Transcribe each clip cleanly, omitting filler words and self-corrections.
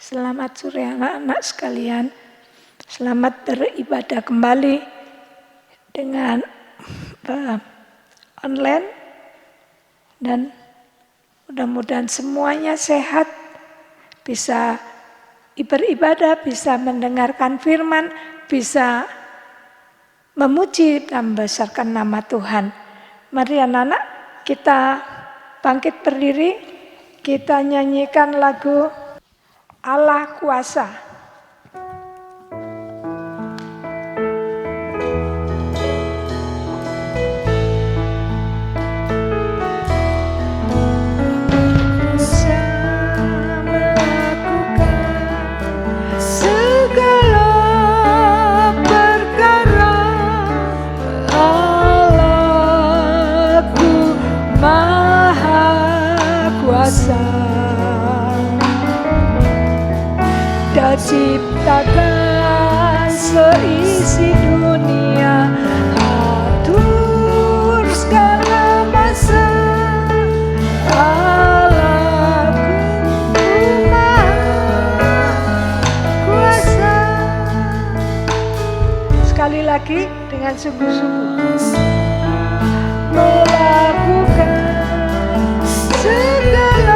Selamat sore anak-anak sekalian. Selamat beribadah kembali dengan online. Dan mudah-mudahan semuanya sehat, bisa beribadah, bisa mendengarkan firman, bisa memuji dan membesarkan nama Tuhan. Mari anak-anak kita bangkit berdiri, kita nyanyikan lagu Allah Kuasa. Ciptakan seisi dunia, atur segala masa. Allahku Maha Kuasa. Sekali lagi dengan sungguh-sungguh melakukan segala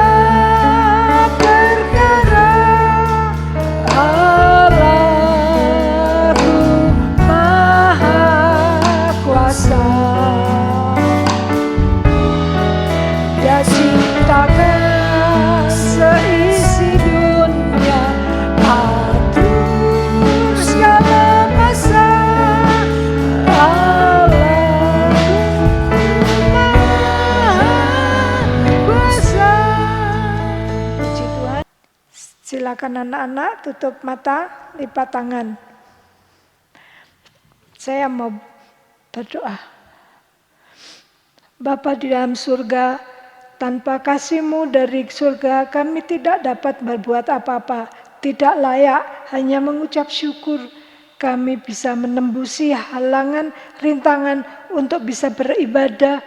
seisi dunia, atur segala masa. Allahku Maha Kuasa. Puji Tuhan. Silakan anak-anak tutup mata, lipat tangan. Saya mau berdoa. Bapa di dalam surga, tanpa kasih-Mu dari surga, kami tidak dapat berbuat apa-apa, tidak layak, hanya mengucap syukur. Kami bisa menembusi halangan, rintangan untuk bisa beribadah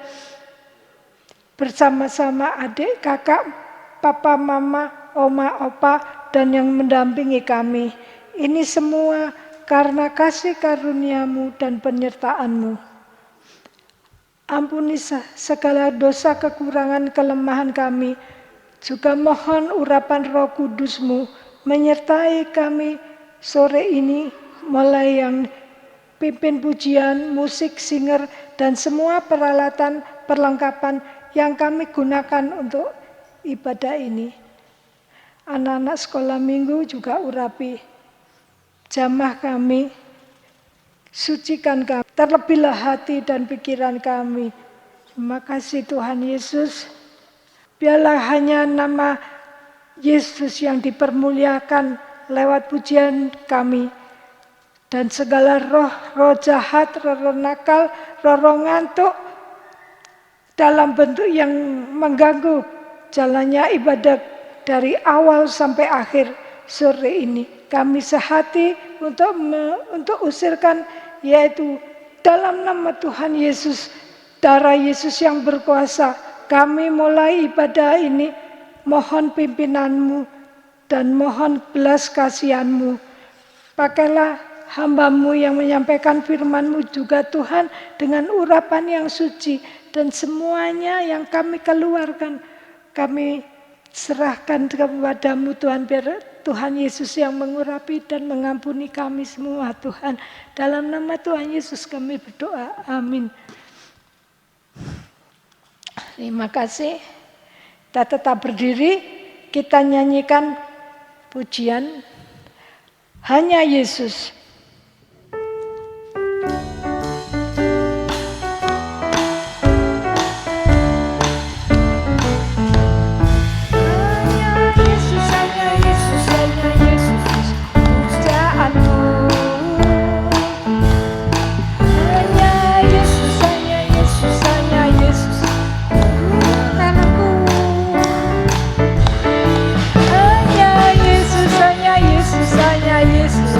bersama-sama adik, kakak, papa, mama, oma, opa, dan yang mendampingi kami. Ini semua karena kasih karunia-Mu dan penyertaan-Mu. Ampuni segala dosa, kekurangan, kelemahan kami. Juga mohon urapan Roh Kudus-Mu menyertai kami sore ini, mulai yang pimpin pujian, musik, singer, dan semua peralatan, perlengkapan yang kami gunakan untuk ibadah ini. Anak-anak sekolah minggu juga urapi jamaah kami, sucikan kami, terlebihlah hati dan pikiran kami. Terima kasih Tuhan Yesus. Biarlah hanya nama Yesus yang dipermuliakan lewat pujian kami. Dan segala roh jahat, roh nakal, roh ngantuk dalam bentuk yang mengganggu jalannya ibadah dari awal sampai akhir sore ini. Kami sehati untuk usirkan, yaitu dalam nama Tuhan Yesus, darah Yesus yang berkuasa. Kami mulai ibadah ini, mohon pimpinan-Mu dan mohon belas kasihan-Mu. Pakailah hamba-Mu yang menyampaikan firman-Mu juga Tuhan, dengan urapan yang suci, dan semuanya yang kami keluarkan, kami serahkan kepada-Mu Tuhan. Biar Tuhan Yesus yang mengurapi dan mengampuni kami semua Tuhan. Dalam nama Tuhan Yesus kami berdoa. Amin. Terima kasih. Kita tetap berdiri. Kita nyanyikan pujian Hanya Yesus. Hanya Yesus,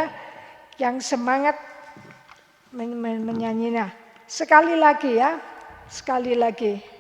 ya, yang semangat menyanyinya. Sekali lagi ya, sekali lagi.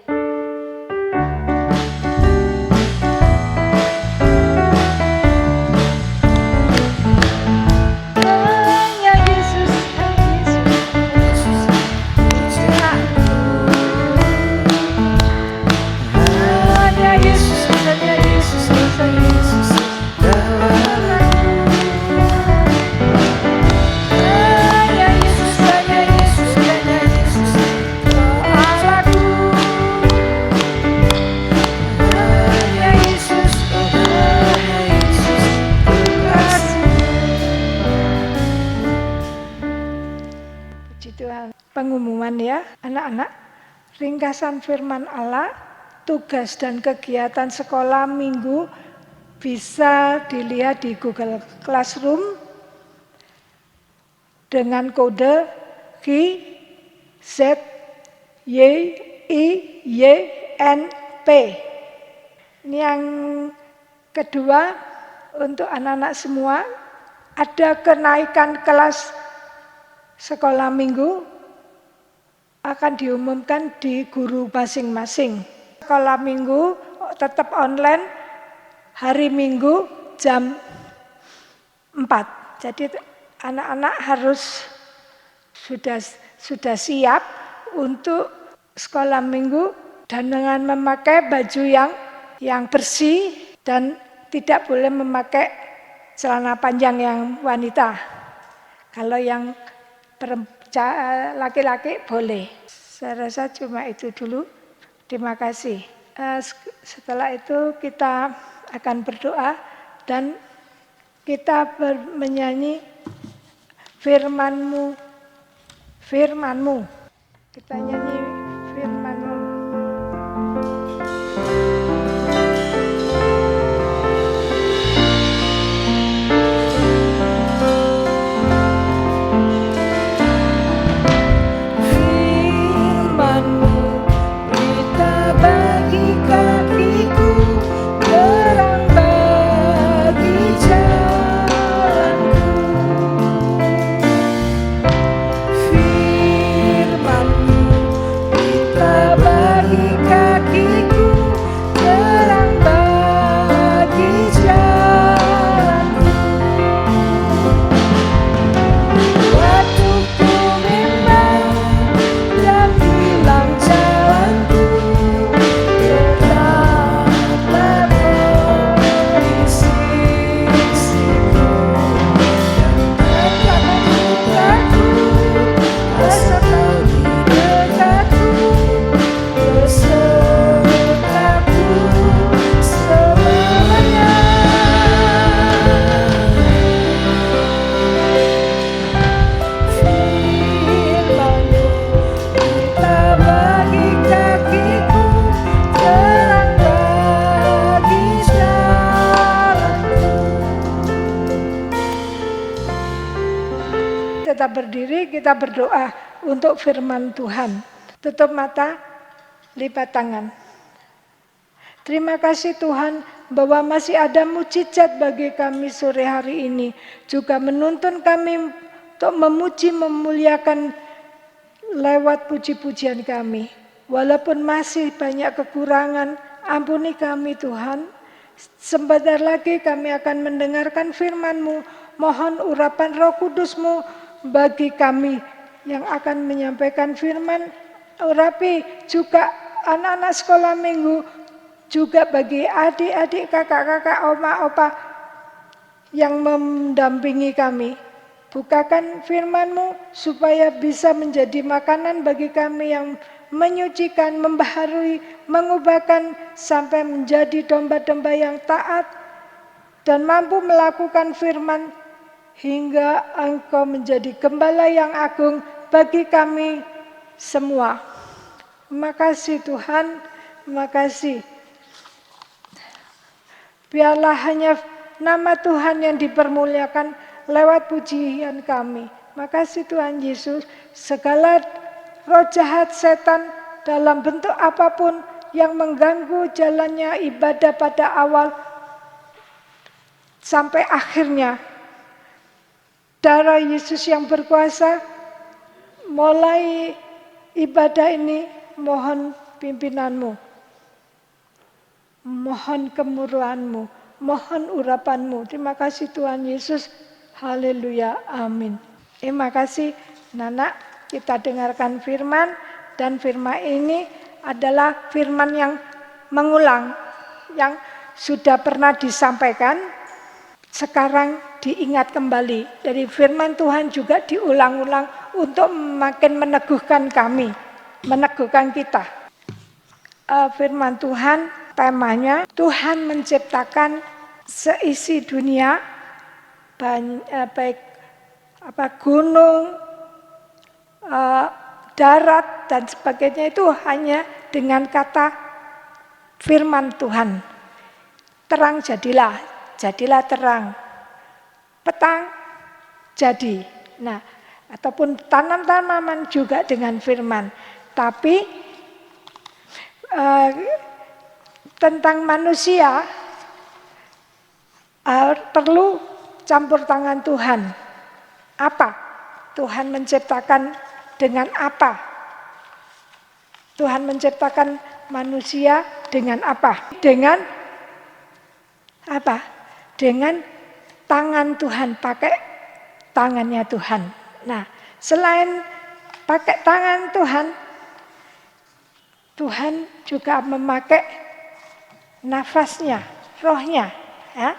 Pengumuman ya, anak-anak. Ringkasan firman Allah, tugas dan kegiatan sekolah minggu bisa dilihat di Google Classroom dengan kode QZYIYNP. Ini yang kedua, untuk anak-anak semua, ada kenaikan kelas sekolah minggu akan diumumkan di guru masing-masing. Sekolah minggu tetap online hari Minggu jam 4. Jadi anak-anak harus sudah siap untuk sekolah minggu dan dengan memakai baju yang bersih dan tidak boleh memakai celana panjang yang wanita. Kalau yang laki-laki boleh. Saya rasa cuma itu dulu. Terima kasih. Setelah itu kita akan berdoa dan kita menyanyi firman-Mu. Kita nyanyi firman-Mu. Tetap berdiri, kita berdoa untuk firman Tuhan. Tutup mata, lipat tangan. Terima kasih Tuhan bahwa masih ada mukjizat bagi kami sore hari ini. Juga menuntun kami untuk memuji, memuliakan lewat puji-pujian kami. Walaupun masih banyak kekurangan, ampuni kami Tuhan. Sebentar lagi kami akan mendengarkan firman-Mu. Mohon urapan Roh Kudus-Mu bagi kami yang akan menyampaikan firman. Urapi juga anak-anak sekolah minggu, juga bagi adik-adik, kakak-kakak, oma, opa yang mendampingi kami. Bukakan firman-Mu supaya bisa menjadi makanan bagi kami yang menyucikan, membaharui, mengubahkan sampai menjadi domba-domba yang taat dan mampu melakukan firman hingga Engkau menjadi gembala yang agung bagi kami semua. Terima kasih Tuhan, terima kasih. Biarlah hanya nama Tuhan yang dipermuliakan lewat pujian kami. Makasih Tuhan Yesus, segala roh jahat setan dalam bentuk apapun yang mengganggu jalannya ibadah pada awal sampai akhirnya, darah Yesus yang berkuasa. Mulai ibadah ini mohon pimpinanmu, mohon kemurahan-Mu, mohon urapan-Mu. Terima kasih Tuhan Yesus. Haleluya, amin. Terima kasih Nana, kita dengarkan firman, dan firman ini adalah firman yang mengulang, yang sudah pernah disampaikan, sekarang diingat kembali. Dari firman Tuhan juga diulang-ulang untuk makin meneguhkan kami, meneguhkan kita. Firman Tuhan temanya, Tuhan menciptakan seisi dunia, baik gunung, darat dan sebagainya, itu hanya dengan kata firman Tuhan. Terang jadilah, jadilah terang. Petang jadi. Nah, ataupun tanam-tanaman juga dengan firman. Tapi tentang manusia perlu campur tangan Tuhan. Apa? Tuhan menciptakan dengan apa? Tuhan menciptakan manusia dengan apa? Dengan apa? Dengan tangan Tuhan, pakai tangannya Tuhan. Nah, selain pakai tangan Tuhan, Tuhan juga memakai nafasnya, rohnya. Ya.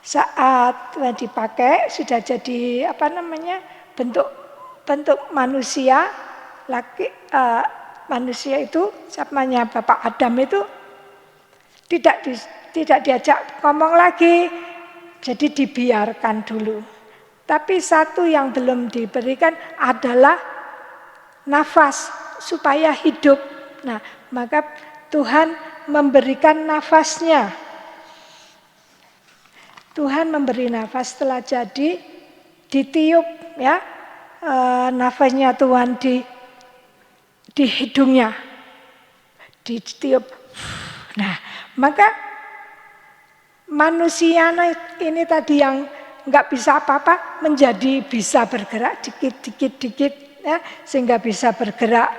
Saat dipakai sudah jadi bentuk manusia, manusia itu namanya Bapak Adam itu tidak diajak ngomong lagi, jadi dibiarkan dulu. Tapi satu yang belum diberikan adalah nafas supaya hidup. Nah, maka Tuhan memberikan nafasnya. Tuhan memberi nafas, setelah jadi ditiup ya, nafasnya Tuhan di hidungnya, ditiup. Nah, maka manusia ini tadi yang nggak bisa apa-apa menjadi bisa bergerak dikit ya, sehingga bisa bergerak.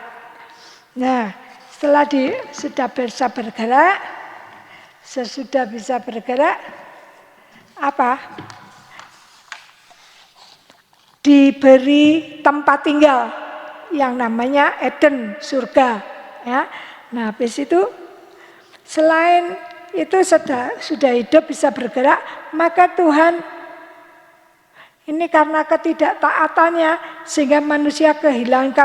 Nah, setelah sudah bisa bergerak, sesudah bisa bergerak, apa? Diberi tempat tinggal yang namanya Eden, surga. Ya. Nah, habis itu selain itu sudah hidup bisa bergerak, maka Tuhan ini karena ketidaktaatannya sehingga manusia kehilangan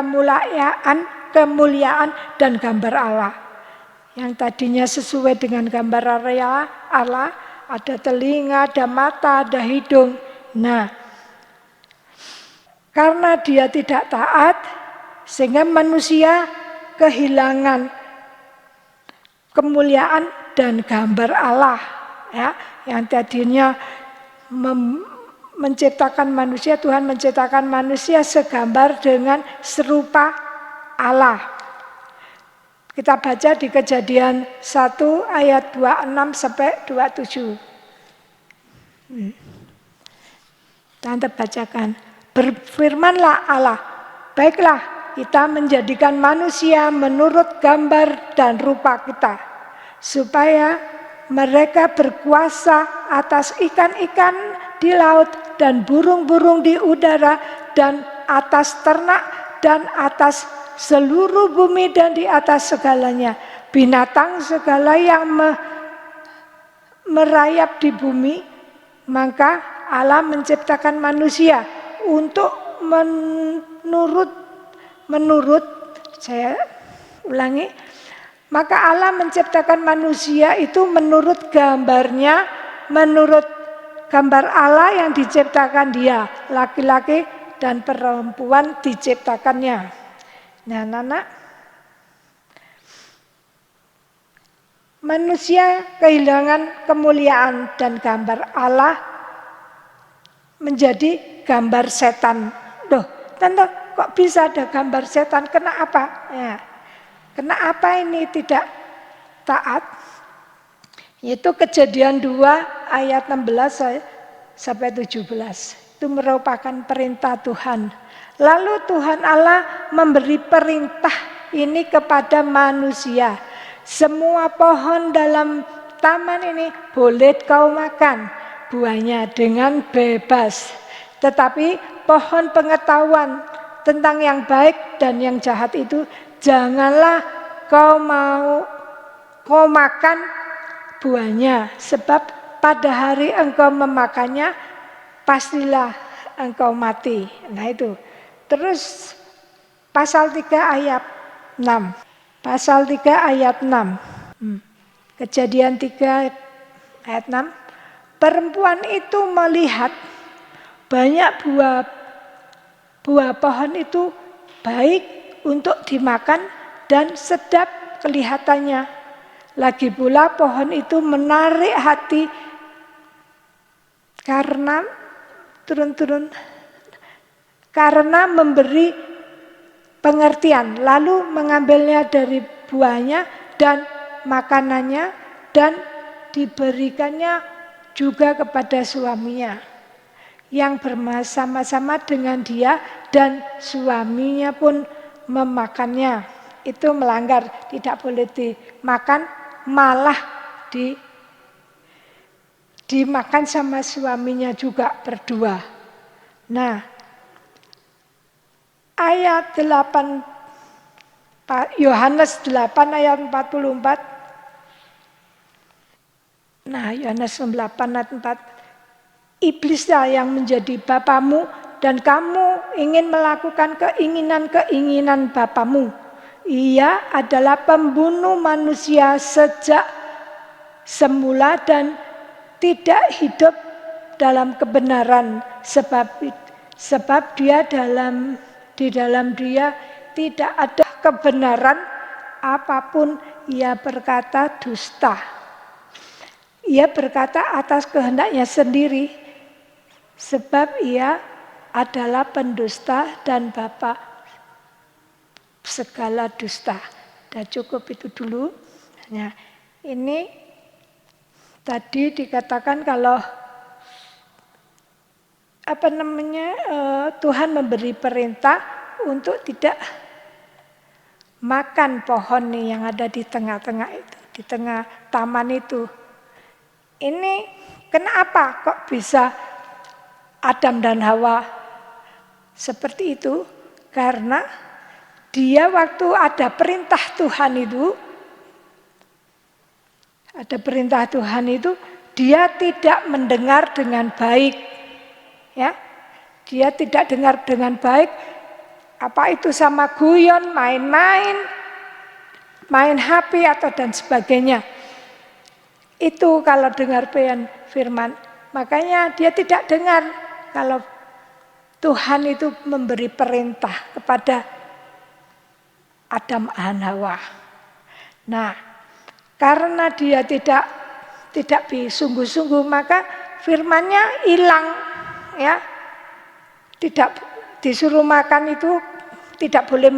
kemuliaan dan gambar Allah. Yang tadinya sesuai dengan gambar Allah, ada telinga, ada mata, ada hidung. Nah, karena dia tidak taat, sehingga manusia kehilangan kemuliaan dan gambar Allah. Ya, yang tadinya menciptakan manusia, Tuhan menciptakan manusia segambar dengan serupa Allah. Kita baca di Kejadian 1 ayat 26 sampai 27. Tante bacakan. Berfirmanlah Allah, baiklah kita menjadikan manusia menurut gambar dan rupa kita, supaya mereka berkuasa atas ikan-ikan di laut dan burung-burung di udara dan atas ternak dan atas seluruh bumi dan di atas segalanya, binatang segala yang merayap di bumi. Maka Allah menciptakan manusia untuk menurut saya ulangi, maka Allah menciptakan manusia itu menurut gambarnya, menurut gambar Allah yang diciptakan dia, laki-laki dan perempuan diciptakannya. Nah, anak, manusia kehilangan kemuliaan dan gambar Allah menjadi gambar setan. Loh, tante, kok bisa ada gambar setan? Kenapa? Ya. Kenapa ini tidak taat? Yaitu Kejadian 2 ayat 16 sampai 17. Itu merupakan perintah Tuhan. Lalu Tuhan Allah memberi perintah ini kepada manusia. Semua pohon dalam taman ini boleh kau makan buahnya dengan bebas. Tetapi pohon pengetahuan tentang yang baik dan yang jahat itu janganlah kau makan buahnya. Sebab pada hari engkau memakannya pastilah engkau mati. Nah itu. Terus pasal 3 ayat 6. Pasal 3 ayat 6. Kejadian 3 ayat 6. Perempuan itu melihat banyak buah pohon itu baik untuk dimakan dan sedap kelihatannya. Lagi pula pohon itu menarik hati karena memberi pengertian. Lalu mengambilnya dari buahnya dan makanannya dan diberikannya juga kepada suaminya yang bersama-sama dengan dia, dan suaminya pun memakannya. Itu melanggar, tidak boleh dimakan, malah dimakan sama suaminya juga berdua. Nah, ayat 8, Yohanes 8 ayat 44. Nah, Yohanes 8 ayat 4. Iblislah yang menjadi bapamu dan kamu ingin melakukan keinginan-keinginan bapamu. Ia adalah pembunuh manusia sejak semula dan tidak hidup dalam kebenaran, sebab di dalam dia tidak ada kebenaran, apapun ia berkata dusta. Ia berkata atas kehendaknya sendiri, sebab ia adalah pendusta dan bapa segala dusta. Sudah cukup itu dulu. Nah, ini tadi dikatakan kalau Tuhan memberi perintah untuk tidak makan pohon nih yang ada di tengah-tengah itu, di tengah taman itu. Ini kenapa kok bisa Adam dan Hawa seperti itu? Karena dia waktu ada perintah Tuhan itu, dia tidak mendengar dengan baik. Ya, dia tidak dengar dengan baik. Apa itu sama guyon, main HP atau dan sebagainya. Itu kalau dengar firman, makanya dia tidak dengar kalau Tuhan itu memberi perintah kepada Adam dan Hawa. Nah, karena dia tidak sungguh-sungguh, maka firman-nya hilang, ya. Tidak disuruh makan itu, tidak boleh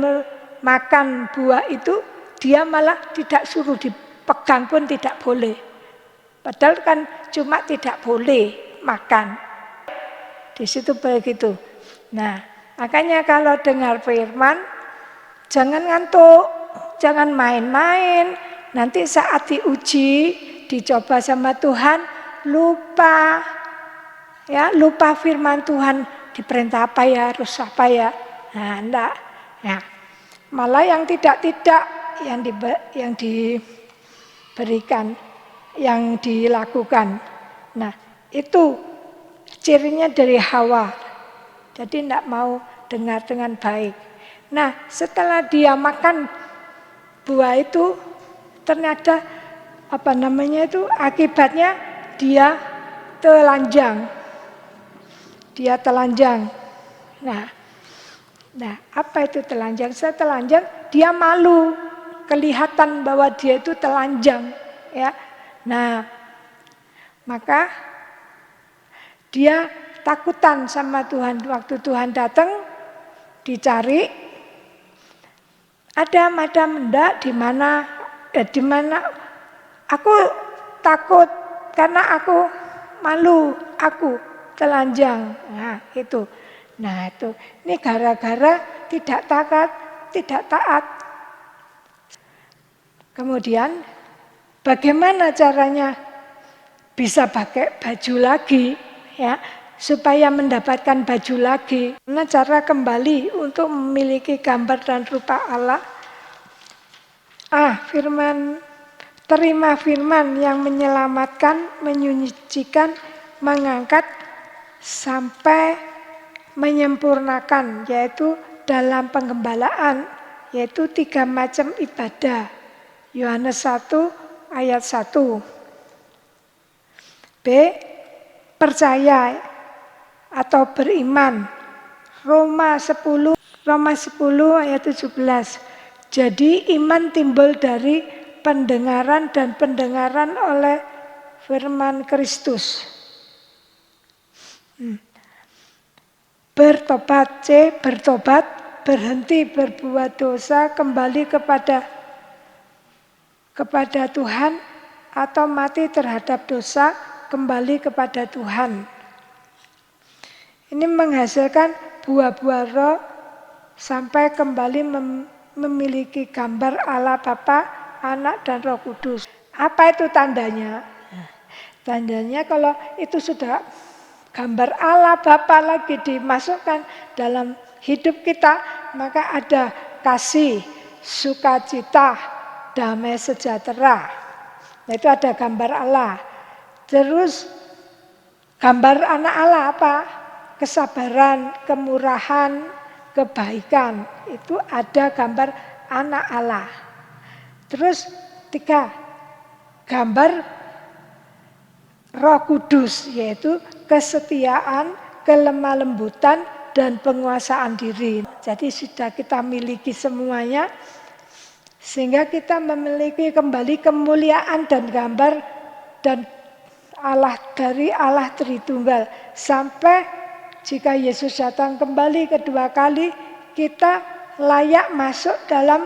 makan buah itu, dia malah tidak suruh dipegang pun tidak boleh. Padahal kan cuma tidak boleh makan. Di situ begitu. Nah, makanya kalau dengar firman, jangan ngantuk, jangan main-main. Nanti saat diuji, dicoba sama Tuhan, lupa firman Tuhan, diperintah apa ya, harus apa ya. Nah, enggak. Ya. Malah yang tidak yang diberikan, yang dilakukan. Nah, itu cirinya dari Hawa. Jadi tidak mau dengar dengan baik. Nah, setelah dia makan buah itu, ternyata akibatnya dia telanjang. Nah, apa itu telanjang? Setelah telanjang, dia malu, kelihatan bahwa dia itu telanjang, ya. Nah, maka dia takutan sama Tuhan. Waktu Tuhan datang, dicari, ada enggak di mana aku takut karena aku malu, aku telanjang. Nah, itu. Nah, itu. Ini gara-gara tidak taat. Kemudian bagaimana caranya bisa pakai baju lagi, ya, supaya mendapatkan baju lagi. Nah, cara kembali untuk memiliki gambar dan rupa Allah. Terima firman yang menyelamatkan, menyucikan, mengangkat, sampai menyempurnakan, yaitu dalam penggembalaan, yaitu 3 macam ibadah. Yohanes 1 ayat 1. B. Percaya atau beriman. Roma 10 ayat 17. Jadi iman timbul dari pendengaran dan pendengaran oleh firman Kristus. Bertobat, C. Bertobat, berhenti berbuat dosa, kembali kepada Tuhan, atau mati terhadap dosa, kembali kepada Tuhan. Ini menghasilkan buah-buah roh sampai kembali memiliki gambar Allah Bapa, Anak, dan Roh Kudus. Apa itu tandanya? Tandanya kalau itu sudah gambar Allah Bapa lagi dimasukkan dalam hidup kita, maka ada kasih, sukacita, damai sejahtera. Nah, itu ada gambar Allah. Terus gambar anak Allah apa? Kesabaran, kemurahan, kebaikan. Itu ada gambar anak Allah. Terus 3, gambar Roh Kudus, yaitu kesetiaan, kelemah lembutan, dan penguasaan diri. Jadi sudah kita miliki semuanya, sehingga kita memiliki kembali kemuliaan dan gambar dan Allah dari Allah Tritunggal. Sampai jika Yesus datang kembali kedua kali, kita layak masuk dalam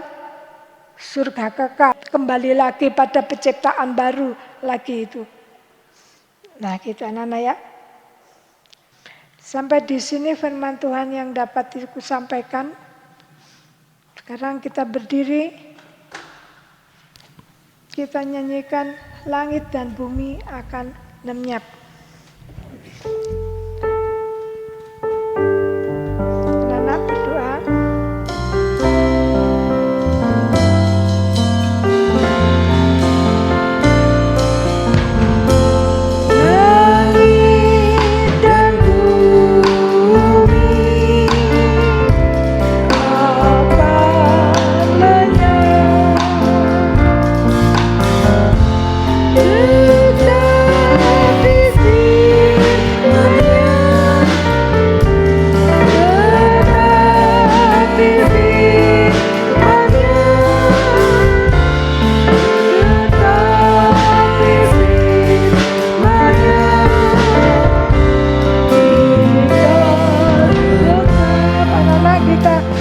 surga kekal. Kembali lagi pada penciptaan baru lagi itu. Nah, gitu anak-anak ya. Sampai di sini firman Tuhan yang dapat aku sampaikan. Sekarang kita berdiri. Kita nyanyikan langit dan bumi akan lenyap. Anak-anak berdoa.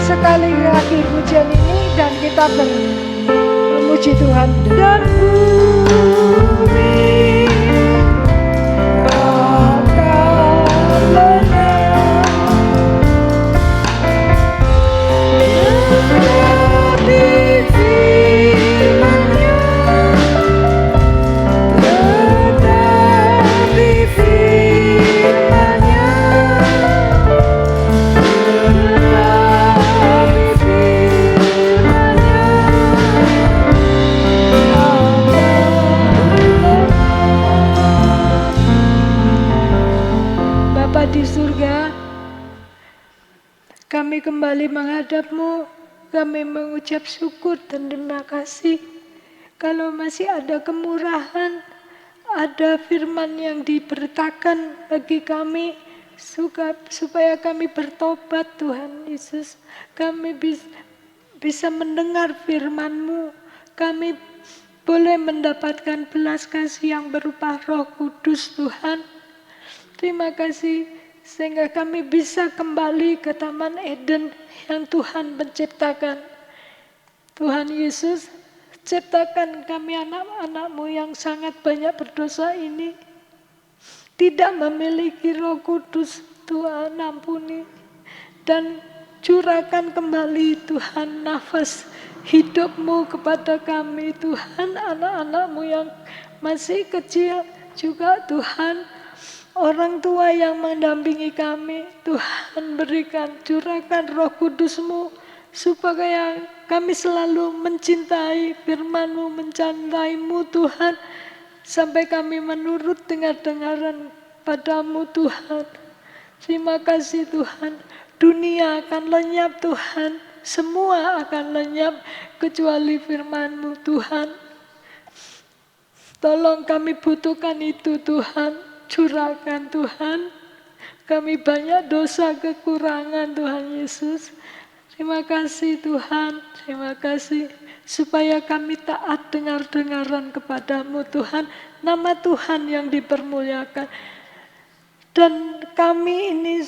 Sekali lagi pujian ini dan kita memuji Tuhan. Dan bumi akan lenyap, tetapi firman-Nya, tetapi firman-Nya di surga, kami kembali menghadap-Mu, kami mengucap syukur dan terima kasih. Kalau masih ada kemurahan, ada firman yang diberitakan bagi kami, supaya kami bertobat Tuhan Yesus. Kami bisa mendengar firman-Mu, kami boleh mendapatkan belas kasih yang berupa Roh Kudus Tuhan. Terima kasih sehingga kami bisa kembali ke Taman Eden yang Tuhan menciptakan. Tuhan Yesus, ciptakan kami anak-anak-Mu yang sangat banyak berdosa ini. tidak memiliki Roh Kudus. Tuhan ampuni dan curahkan kembali Tuhan nafas hidup-Mu kepada kami Tuhan, anak-anak-Mu yang masih kecil juga Tuhan, orang tua yang mendampingi kami Tuhan, berikan curahkan Roh Kudus-Mu supaya kami selalu mencintai firman-Mu, mencintai-Mu Tuhan, sampai kami menurut dengar-dengaran padamu Tuhan. Terima kasih Tuhan. Dunia akan lenyap Tuhan, semua akan lenyap kecuali firman-Mu Tuhan. Tolong kami butuhkan itu Tuhan, curahkan Tuhan. Kami banyak dosa kekurangan Tuhan Yesus. Terima kasih Tuhan, terima kasih. Supaya kami taat dengar-dengaran kepadamu Tuhan. Nama Tuhan yang dipermuliakan. Dan kami ini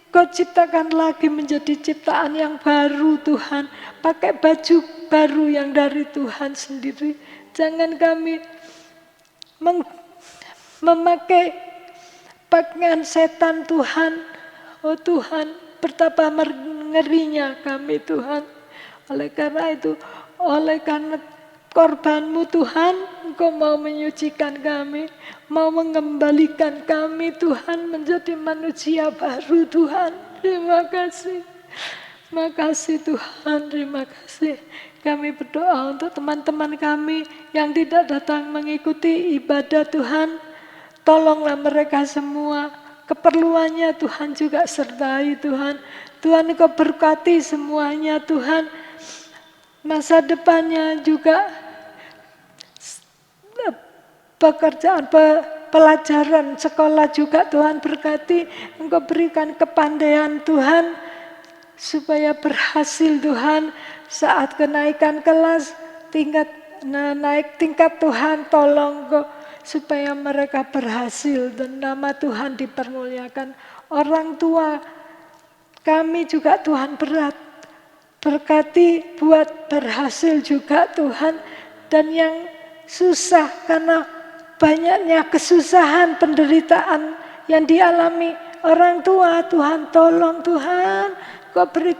Kau ciptakan lagi menjadi ciptaan yang baru Tuhan. Pakai baju baru yang dari Tuhan sendiri. Jangan kami memakai pakaian setan Tuhan. Oh Tuhan, betapa ngerinya kami Tuhan. Oleh karena itu, oleh karena korban-Mu Tuhan, Engkau mau menyucikan kami, mau mengembalikan kami Tuhan menjadi manusia baru Tuhan. Terima kasih. Terima kasih Tuhan, terima kasih. Kami berdoa untuk teman-teman kami yang tidak datang mengikuti ibadah Tuhan. Tolonglah mereka semua. Keperluannya Tuhan juga sertai Tuhan. Tuhan Engkau berkati semuanya Tuhan. Masa depannya juga pekerjaan, pelajaran sekolah juga Tuhan berkati. Engkau berikan kepandaian Tuhan supaya berhasil Tuhan saat kenaikan kelas, naik tingkat Tuhan, tolong Engkau supaya mereka berhasil dan nama Tuhan dipermuliakan. Orang tua kami juga Tuhan berat. Berkati buat berhasil juga Tuhan. Dan yang susah karena banyaknya kesusahan, penderitaan yang dialami orang tua, Tuhan tolong Tuhan. Kau beri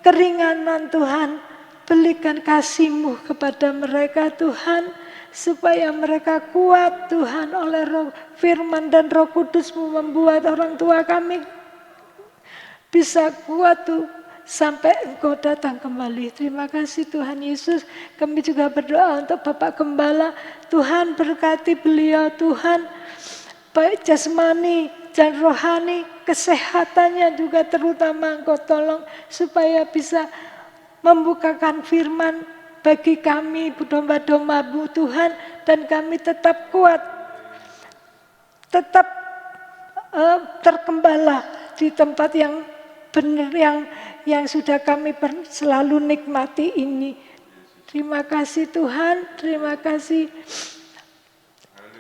keringanan Tuhan. Berikan kasih-Mu kepada mereka Tuhan. Supaya mereka kuat Tuhan oleh firman dan Roh Kudus-Mu membuat orang tua kami bisa kuat Tuhan. Sampai Engkau datang kembali. Terima kasih Tuhan Yesus. Kami juga berdoa untuk Bapak Gembala. Tuhan berkati beliau Tuhan. Baik jasmani dan rohani. Kesehatannya juga terutama Engkau tolong. Supaya bisa membukakan firman bagi kami domba-domba-Mu Tuhan. Dan kami tetap kuat. Tetap tergembala di tempat yang benar yang sudah kami selalu nikmati ini. Terima kasih Tuhan, terima kasih.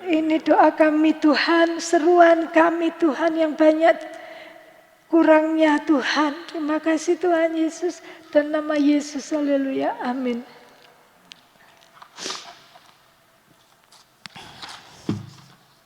Ini doa kami Tuhan, seruan kami Tuhan yang banyak kurangnya Tuhan. Terima kasih Tuhan Yesus dan nama Yesus, haleluya, amin.